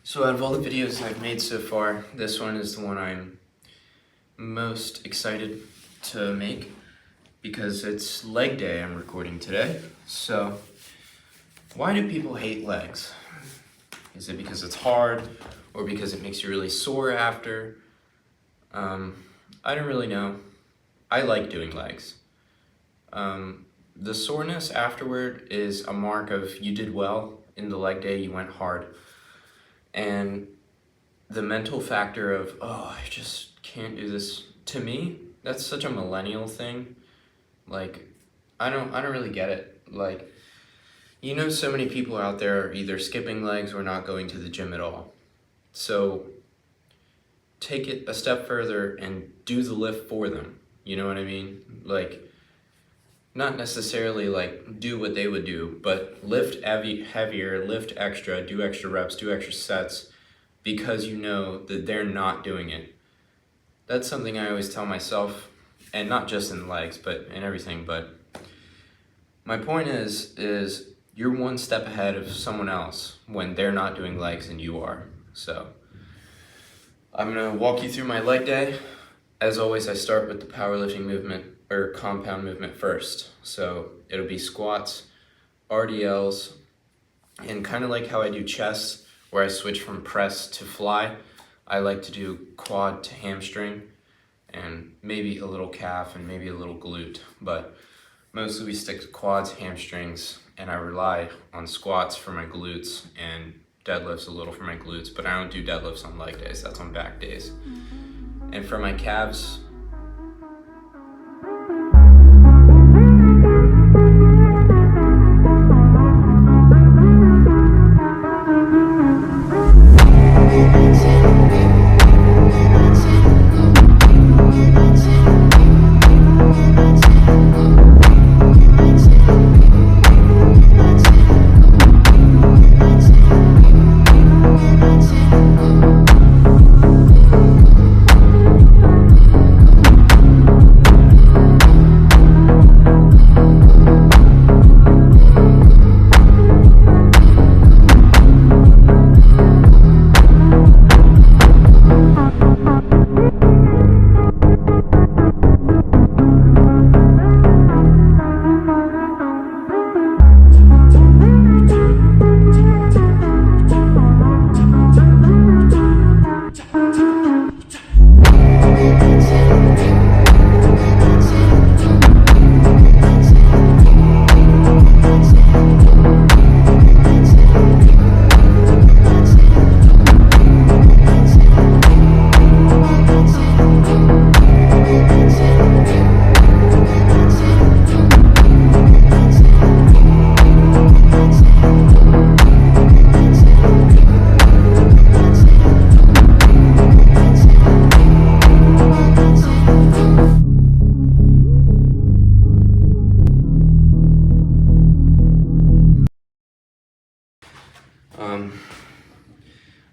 So out of all the videos I've made so far, this one is the one I'm most excited to make because it's leg day I'm recording today. So why do people hate legs? Is it because it's hard or because it makes you really sore after? I don't really know. I like doing legs. The soreness afterward is a mark of you did well in the leg day, you went hard. And the mental factor of, oh, I just can't do this, to me, that's such a millennial thing. Like, I don't really get it. Like, you know, so many people out there are either skipping legs or not going to the gym at all. So take it a step further and do the lift for them. You know what I mean? Like, not necessarily like do what they would do, but lift heavier, lift extra, do extra reps, do extra sets, because you know that they're not doing it. That's something I always tell myself, and not just in legs, but in everything. But my point is you're one step ahead of someone else when they're not doing legs and you are. So I'm gonna walk you through my leg day. As always, I start with the powerlifting movement or compound movement first. So it'll be squats, RDLs, and kind of like how I do chest, where I switch from press to fly, I like to do quad to hamstring, and maybe a little calf and maybe a little glute, but mostly we stick to quads, hamstrings, and I rely on squats for my glutes and deadlifts a little for my glutes, but I don't do deadlifts on leg days, that's on back days. And for my calves,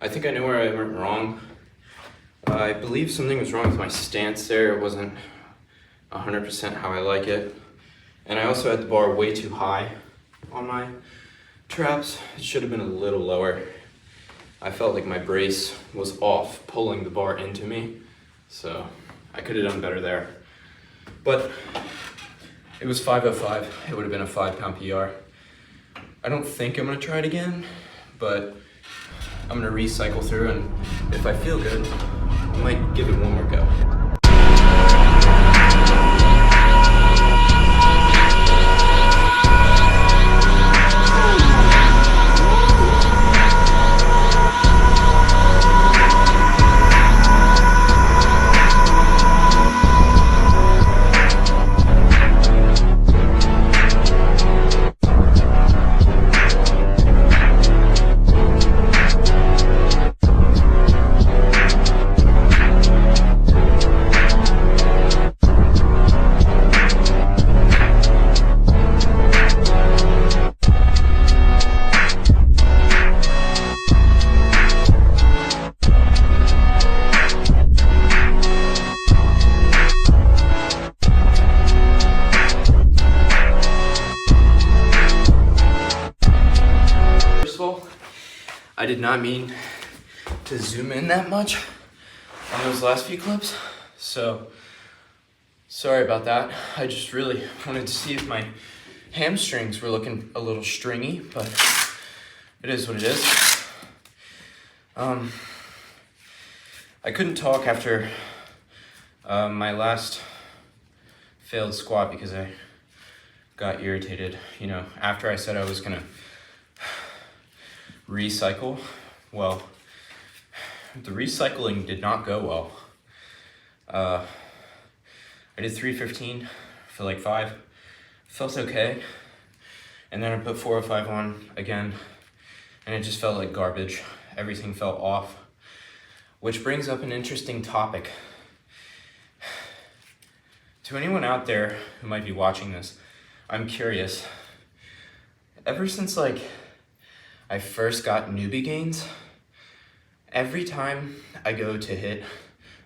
I think I know where I went wrong. I believe something was wrong with my stance there. It wasn't 100% how I like it. And I also had the bar way too high on my traps. It should have been a little lower. I felt like my brace was off, pulling the bar into me. So I could have done better there. But it was 505. It would have been a 5-pound PR. I don't think I'm gonna try it again, but I'm gonna recycle through, and if I feel good, I might give it one more go. I did not mean to zoom in that much on those last few clips. So, sorry about that. I just really wanted to see if my hamstrings were looking a little stringy, but it is what it is. I couldn't talk after my last failed squat because I got irritated. You know, after I said I was gonna recycle, well, the recycling did not go well. I did 315 for like 5, felt okay, and then I put 405 on again, and it just felt like garbage. Everything felt off, which brings up an interesting topic. To anyone out there who might be watching this, I'm curious. Ever since like I first got newbie gains, every time I go to hit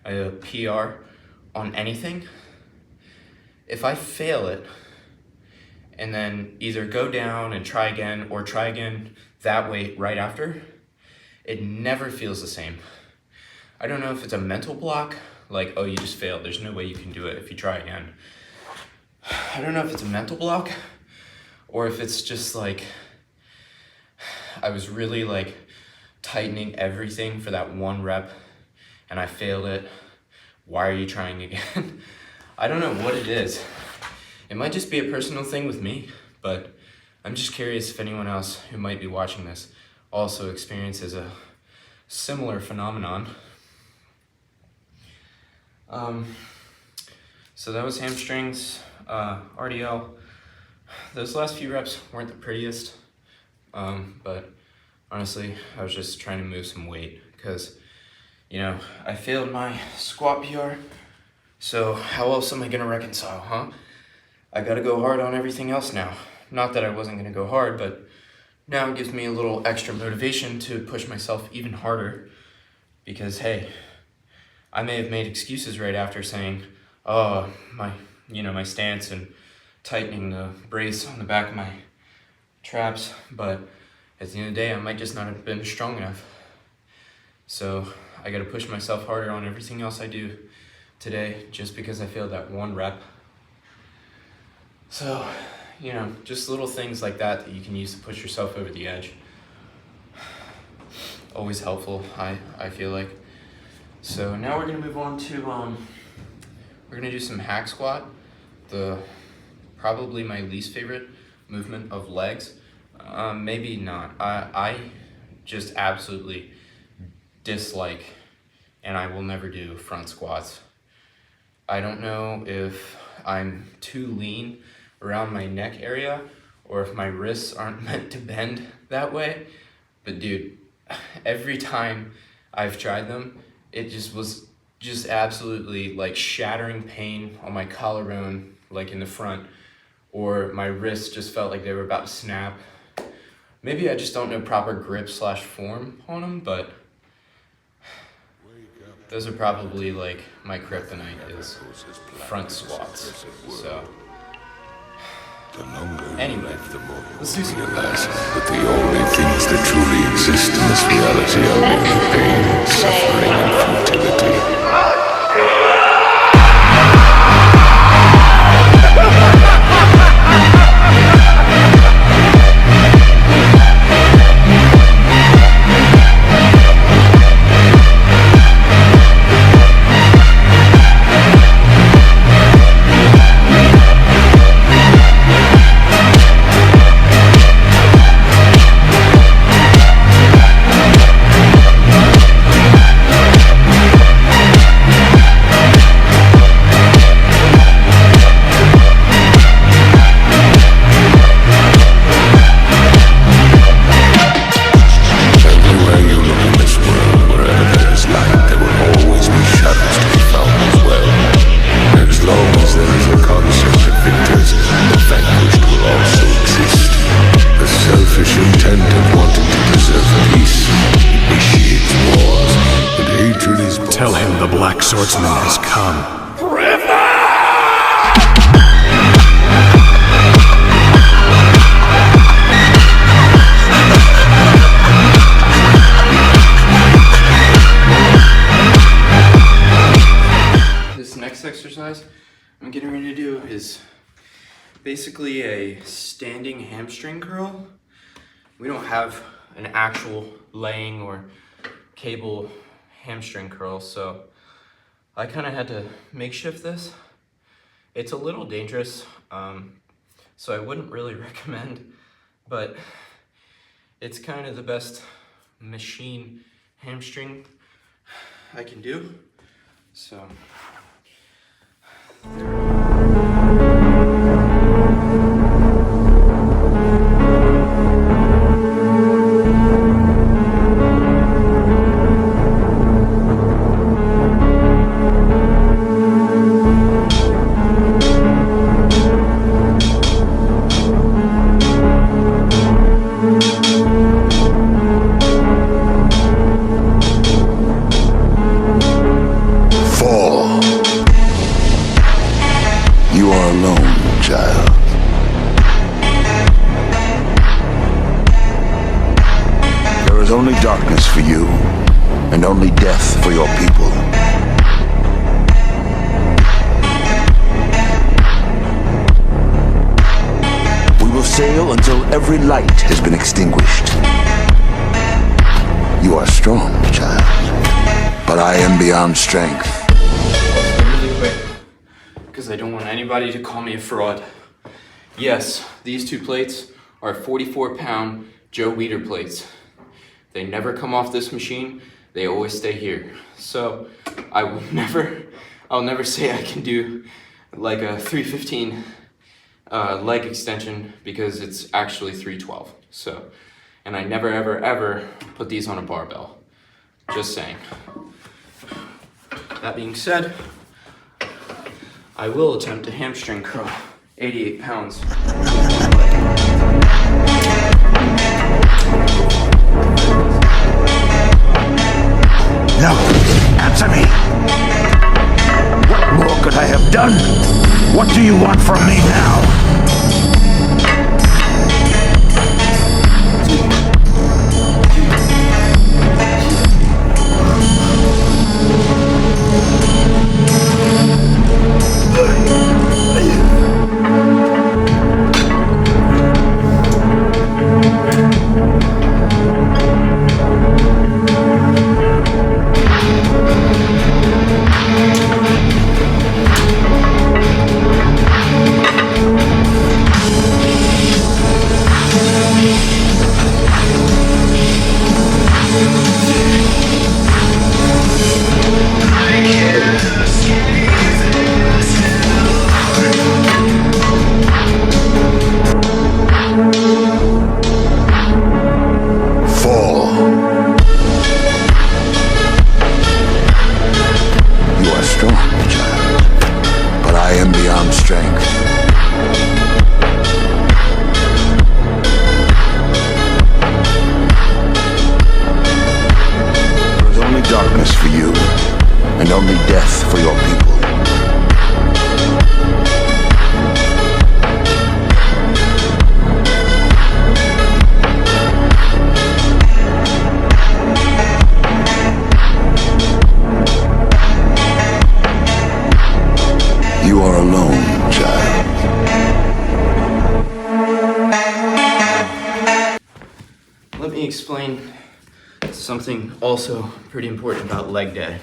a PR on anything, if I fail it and then either go down and try again or try again that weight right after, it never feels the same. I don't know if it's a mental block, like, oh, you just failed, there's no way you can do it if you try again. I don't know if it's a mental block or if it's just like, I was really like tightening everything for that one rep and I failed it. Why are you trying again? I don't know what it is. It might just be a personal thing with me, but I'm just curious if anyone else who might be watching this also experiences a similar phenomenon. So that was hamstrings, RDL. Those last few reps weren't the prettiest, but honestly, I was just trying to move some weight because, you know, I failed my squat PR, so how else am I gonna reconcile, huh? I gotta go hard on everything else now. Not that I wasn't gonna go hard, but now it gives me a little extra motivation to push myself even harder because, hey, I may have made excuses right after saying, oh, my stance and tightening the brace on the back of my traps, but at the end of the day, I might just not have been strong enough. So I gotta push myself harder on everything else I do today just because I failed that one rep. So, you know, just little things like that you can use to push yourself over the edge. Always helpful, I feel like. So now we're gonna move on to, we're gonna do some hack squat, probably my least favorite movement of legs. Maybe not. I just absolutely dislike, and I will never do front squats. I don't know if I'm too lean around my neck area or if my wrists aren't meant to bend that way, but dude, every time I've tried them, it just was absolutely like shattering pain on my collarbone, like in the front, or my wrists just felt like they were about to snap. Maybe I just don't know proper grip / form on them, but those are probably like my kryptonite is front squats. So anyway, let's do some that the only things that truly exist in this reality are only pain, suffering, and futility. Tell him the Black Swordsman has come. exercise I'm getting ready to do is basically a standing hamstring curl. We don't have an actual laying or cable hamstring curl, so I kind of had to makeshift this. It's a little dangerous, so I wouldn't really recommend, but it's kind of the best machine hamstring I can do. So Fall. You are alone, child. There is only darkness for you, and only death for your people. We will sail until every light has been extinguished. You are strong, child, but I am beyond strength. really quick, because I don't want anybody to call me a fraud. Yes, these two plates are 44-pound Joe Weider plates. They never come off this machine. They always stay here. So I'll never say I can do like a 315 leg extension because it's actually 312. So, and I never ever put these on a barbell. Just saying. That being said, I will attempt a hamstring curl, 88 pounds. No, answer me. What more could I have done? What do you want from me now? Explain something also pretty important about leg day.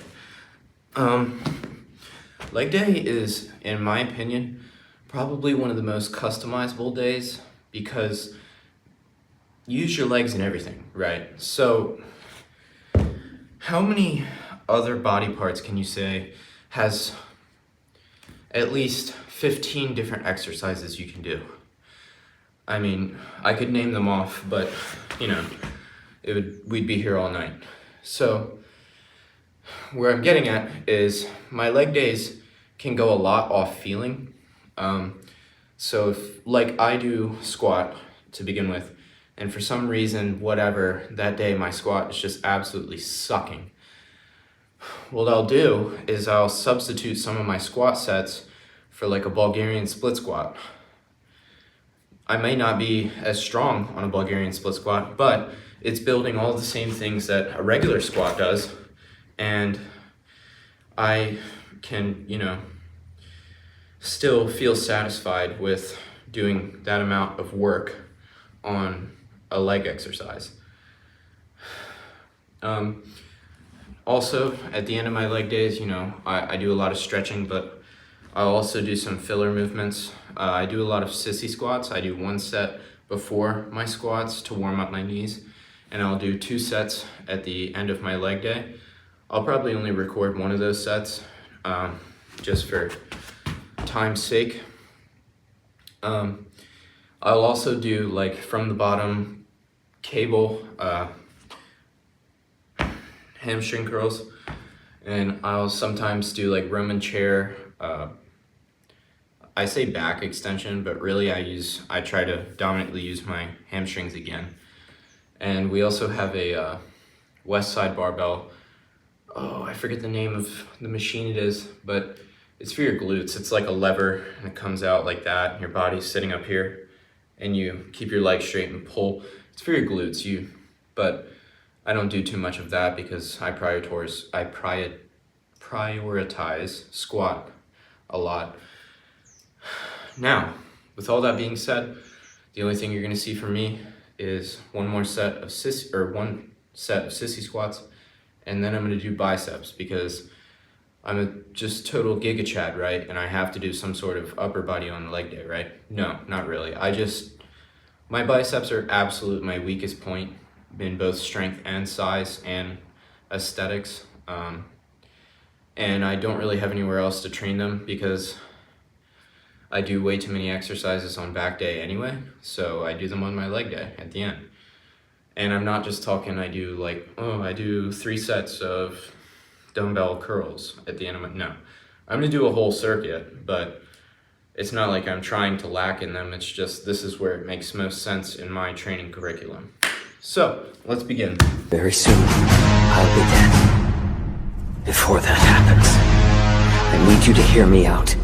Leg day is, in my opinion, probably one of the most customizable days because you use your legs and everything, right? So how many other body parts can you say has at least 15 different exercises you can do? I mean, I could name them off, but you know, we'd be here all night. So where I'm getting at is my leg days can go a lot off feeling. So if, like, I do squat to begin with, and for some reason, whatever, that day my squat is just absolutely sucking. What I'll do is I'll substitute some of my squat sets for like a Bulgarian split squat. I may not be as strong on a Bulgarian split squat, but it's building all the same things that a regular squat does, and I can, you know, still feel satisfied with doing that amount of work on a leg exercise. Also, at the end of my leg days, I do a lot of stretching, but I'll also do some filler movements. I do a lot of sissy squats. I do 1 set before my squats to warm up my knees, and I'll do 2 sets at the end of my leg day. I'll probably only record 1 of those sets, just for time's sake. I'll also do like from the bottom cable hamstring curls, and I'll sometimes do like Roman chair. I say back extension, but really I try to dominantly use my hamstrings again. And we also have a West Side barbell. Oh, I forget the name of the machine it is, but it's for your glutes. It's like a lever and it comes out like that, and your body's sitting up here and you keep your legs straight and pull. It's for your glutes, but I don't do too much of that because I prioritize squat a lot. Now, with all that being said, the only thing you're gonna see from me is one set of sissy squats, and then I'm gonna do biceps because I'm a just total giga chad, right? And I have to do some sort of upper body on leg day, right? No, not really. My biceps are my weakest point in both strength and size and aesthetics. And I don't really have anywhere else to train them because I do way too many exercises on back day anyway, so I do them on my leg day at the end. And I'm not just talking, I do 3 sets of dumbbell curls at the end of no. I'm gonna do a whole circuit, but it's not like I'm trying to lack in them, it's just this is where it makes most sense in my training curriculum. So, let's begin. Very soon, I'll be dead. Before that happens, I need you to hear me out.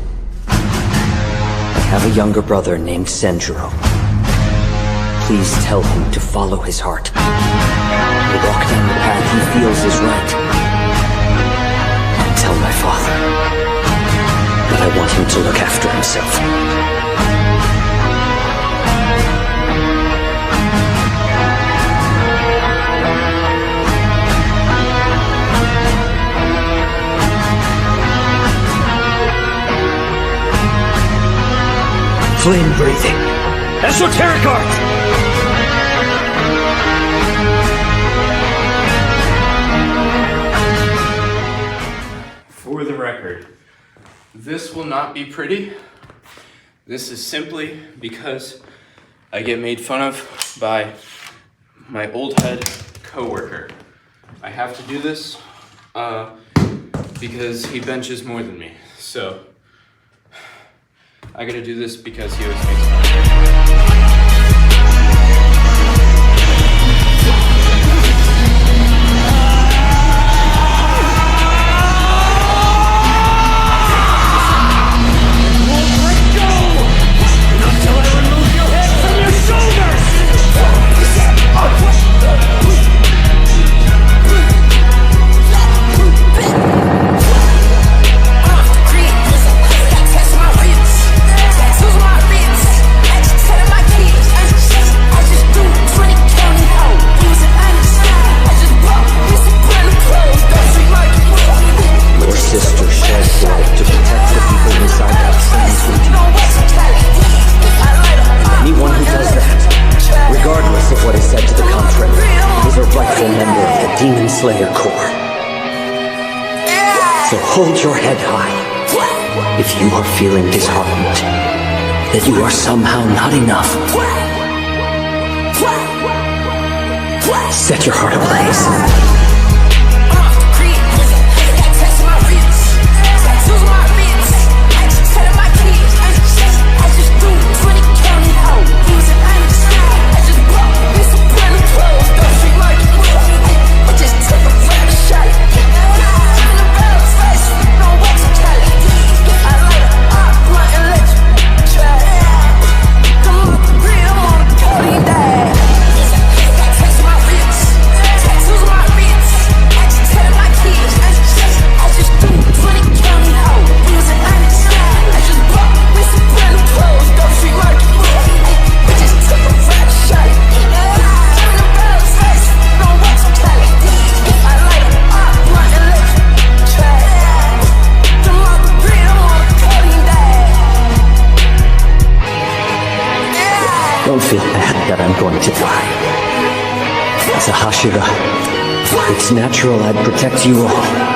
I have a younger brother named Senjuro. Please tell him to follow his heart. He'll walk down the path he feels is right. And tell my father that I want him to look after himself. Flame breathing. Esoteric art! For the record, this will not be pretty. This is simply because I get made fun of by my old head coworker. I have to do this because he benches more than me. So I gotta do this because he always makes fun of me. Demon Slayer Corps. So hold your head high if you are feeling disheartened, that you are somehow not enough. Set your heart ablaze. that I'm going to die. As a Hashira, it's natural I'd protect you all.